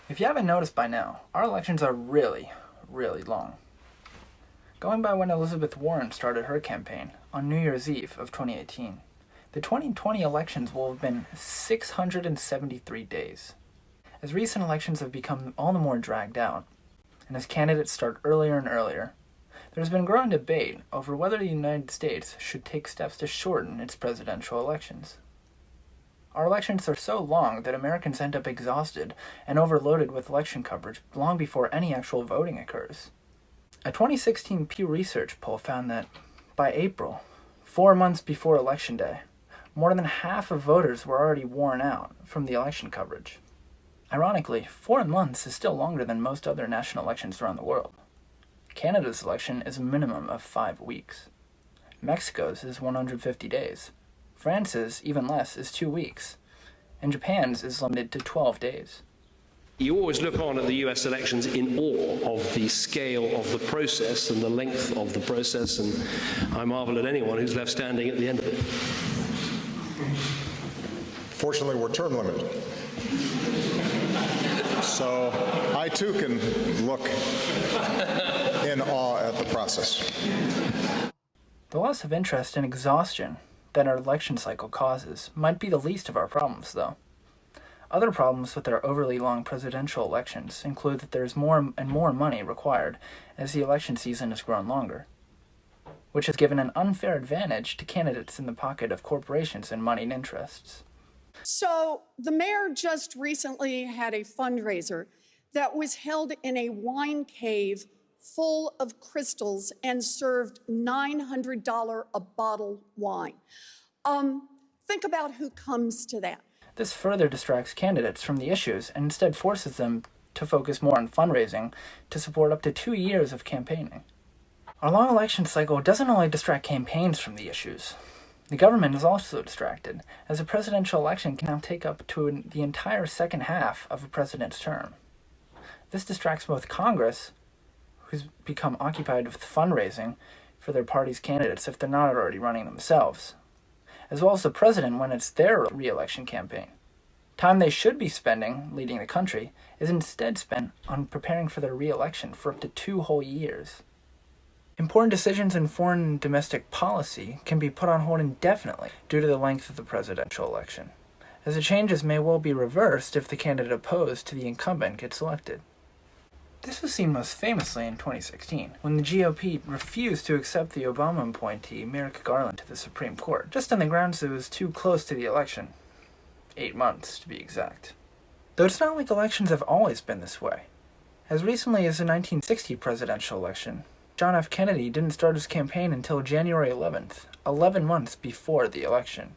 If you haven't noticed by now, our elections are really, really long. Going by when Elizabeth Warren started her campaign, on New Year's Eve of 2018, the 2020 elections will have been 673 days. As recent elections have become all the more dragged out, and as candidates start earlier and earlier, there has been growing debate over whether the United States should take steps to shorten its presidential elections. Our elections are so long that Americans end up exhausted and overloaded with election coverage long before any actual voting occurs. A 2016 Pew Research poll found that, by April, 4 months before Election Day, more than half of voters were already worn out from the election coverage. Ironically, 4 months is still longer than most other national elections around the world. Canada's election is a minimum of 5 weeks. Mexico's is 150 days. France's, even less, is 2 weeks. And Japan's is limited to 12 days. You always look on at the US elections in awe of the scale of the process and the length of the process, and I marvel at anyone who's left standing at the end of it. Fortunately, we're term limited. So I too can look in awe at the process. The loss of interest and exhaustion that our election cycle causes might be the least of our problems, though. Other problems with our overly long presidential elections include that there is more and more money required as the election season has grown longer, which has given an unfair advantage to candidates in the pocket of corporations and moneyed interests. So the mayor just recently had a fundraiser that was held in a wine cave full of crystals and served $900 a bottle wine. Think about who comes to that. This further distracts candidates from the issues and instead forces them to focus more on fundraising to support up to 2 years of campaigning. Our long election cycle doesn't only distract campaigns from the issues. The government is also distracted, as a presidential election can now take up to the entire second half of a president's term. This distracts both Congress, who's become occupied with fundraising for their party's candidates if they're not already running themselves, as well as the president when it's their re-election campaign. Time they should be spending leading the country is instead spent on preparing for their re-election for up to 2 whole years. Important decisions in foreign and domestic policy can be put on hold indefinitely due to the length of the presidential election, as the changes may well be reversed if the candidate opposed to the incumbent gets elected. This was seen most famously in 2016, when the GOP refused to accept the Obama appointee Merrick Garland to the Supreme Court, just on the grounds that it was too close to the election. 8 months, to be exact. Though it's not like elections have always been this way. As recently as the 1960 presidential election, John F. Kennedy didn't start his campaign until January 11th, 11 months before the election.